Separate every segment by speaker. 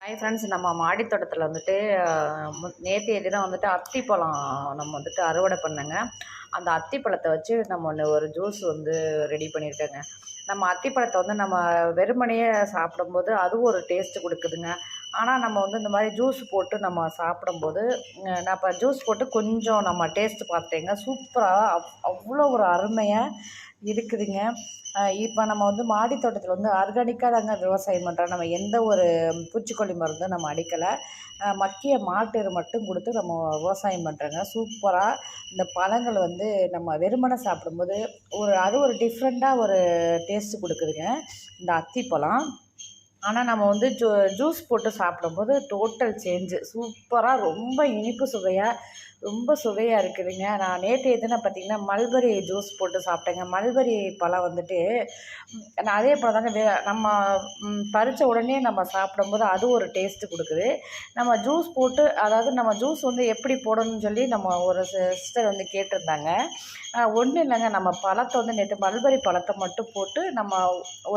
Speaker 1: Hi friends, நம்ம மாடி தோட்டத்தில் வந்துட்டு நேற்றைய தினம் வந்துட்டு அத்திப்பழம் நம்ம வந்துட்டு அறுவடை பண்ணேங்க. அந்த அத்திப்பழத்தை வச்சு நம்ம ஒரு ஜூஸ் வந்து ரெடி பண்ணியிருக்கேங்க. நம்ம அத்திப்பழத்தை வந்து நம்ம வெறுமனையே சாப்பிடும்போது அதுவும் ஒரு டேஸ்ட்டு கொடுக்குதுங்க. ஆனால் நம்ம வந்து இந்த மாதிரி ஜூஸ் போட்டு நம்ம சாப்பிடும்போது நான் இப்போ ஜூஸ் போட்டு கொஞ்சம் நம்ம டேஸ்ட்டு பார்த்தேங்க. சூப்பராக அவ்வளோ ஒரு அருமையாக இருக்குதுங்க. இப்போ நம்ம வந்து மாடி தோட்டத்தில் வந்து ஆர்கானிக்காக தாங்க விவசாயம் பண்ணுறோம். நம்ம எந்த ஒரு பூச்சிக்கொல்லி மருந்தும் நம்ம அடிக்கலை. மக்கிய மாட்டு மட்டும் கொடுத்து நம்ம விவசாயம் பண்ணுறோங்க. சூப்பராக இந்த பழங்கள் வந்து நம்ம வெறுமனை சாப்பிடும்போது அது ஒரு டிஃப்ரெண்ட்டாக ஒரு டேஸ்ட்டு கொடுக்குதுங்க இந்த அத்திப்பழம். ஆனால் நம்ம வந்து ஜூஸ் போட்டு சாப்பிடும்போது டோட்டல் சேஞ்சு. சூப்பராக ரொம்ப இனிப்பு ரொம்ப சுவையாக இருக்குதுங்க. நான் நேற்று தினம் பார்த்திங்கன்னா மல்பெரி ஜூஸ் போட்டு சாப்பிட்டேங்க. மல்பெரி பழம் வந்துட்டு நான் அதே போல் தாங்க நம்ம பறித்த உடனே நம்ம சாப்பிடும்போது அது ஒரு டேஸ்ட்டு கொடுக்குது. நம்ம ஜூஸ் போட்டு, அதாவது நம்ம ஜூஸ் வந்து எப்படி போடணும்னு சொல்லி நம்ம ஒரு சிஸ்டர் வந்து கேட்டிருந்தாங்க. ஒன்றும் இல்லைங்க, நம்ம பழத்தை வந்து நேற்று மல்பெரி பழத்தை மட்டும் போட்டு நம்ம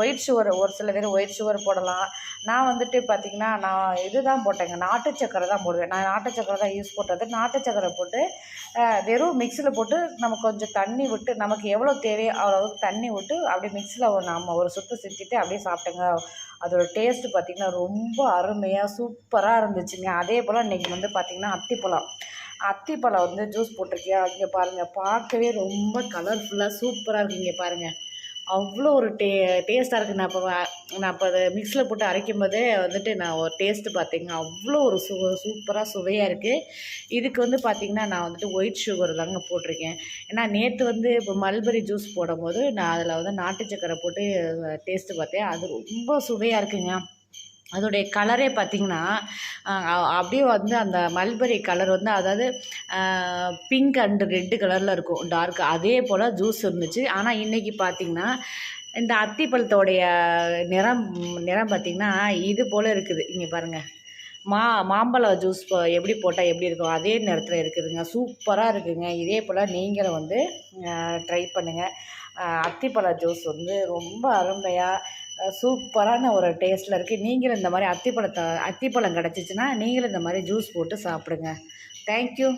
Speaker 1: ஒயிட் சுகர், ஒரு சில பேர் ஒயிட் சுகர் போடலாம். நான் வந்துட்டு பார்த்திங்கன்னா நான் இதுதான் போட்டேங்க, நாட்டு சக்கரை தான் போடுவேன். நான் நாட்டு சக்கரை தான் யூஸ் பண்ணுறது. நாட்டு சக்கரை போட்டு வெறும் மிக்சியில் போட்டு நம்ம கொஞ்சம் தண்ணி விட்டு, நமக்கு எவ்வளோ தேவையோ அவ்வளோவுக்கு தண்ணி விட்டு அப்படியே மிக்சியில் நம்ம ஒரு சுற்று சுற்றிட்டு அப்படியே சாப்பிட்டேங்க. அதோடய டேஸ்ட்டு பார்த்திங்கன்னா ரொம்ப அருமையாக சூப்பராக இருந்துச்சுங்க. அதே போல் இன்றைக்கி வந்து பார்த்திங்கன்னா அத்திப்பழம் வந்து ஜூஸ் போட்டிருக்கியா, இங்கே பாருங்கள், பார்க்கவே ரொம்ப கலர்ஃபுல்லாக சூப்பராக இருக்குது. இங்கே பாருங்கள், அவ்வளோ ஒரு டேஸ்ட்டாக இருக்குது. நான் இப்போ அதை மிக்ஸியில் போட்டு அரைக்கும் போதே வந்துட்டு நான் ஒரு டேஸ்ட்டு பார்த்தீங்கன்னா அவ்வளோ ஒரு சூப்பராக சுவையாக இருக்குது. இதுக்கு வந்து பார்த்திங்கன்னா நான் வந்துட்டு ஒயிட் சுகர் தாங்க போட்டிருக்கேன். ஏன்னா நேற்று வந்து இப்போ மல்பெரி ஜூஸ் போடும்போது நான் அதில் வந்து நாட்டு சக்கரை போட்டு டேஸ்ட்டு பார்த்தேன். அது ரொம்ப சுவையாக இருக்குங்க. அதோடைய கலரே பார்த்திங்கன்னா அப்படியே வந்து அந்த மல்பெரி கலர் வந்து, அதாவது பிங்க் அண்டு ரெட்டு கலரில் இருக்கும் டார்க். அதே போல் ஜூஸ் இருந்துச்சு. ஆனால் இன்றைக்கி பார்த்திங்கன்னா இந்த அத்திப்பழத்தோடைய நிறம் பார்த்திங்கன்னா இது போல் இருக்குது. இங்கே பாருங்கள், மாம்பழம் ஜூஸ் எப்படி போட்டால் எப்படி இருக்கும் அதே நேரத்தில் இருக்குதுங்க. சூப்பராக இருக்குதுங்க. இதே போல் நீங்களும் வந்து ட்ரை பண்ணுங்கள். அத்திப்பழ ஜூஸ் வந்து ரொம்ப அருமையாக சூப்பரான ஒரு டேஸ்ட்டில் இருக்குது. நீங்களும் இந்த மாதிரி அத்திப்பழம் கிடச்சிச்சின்னா நீங்களும் இந்த மாதிரி ஜூஸ் போட்டு சாப்பிடுங்க. தேங்க்யூ.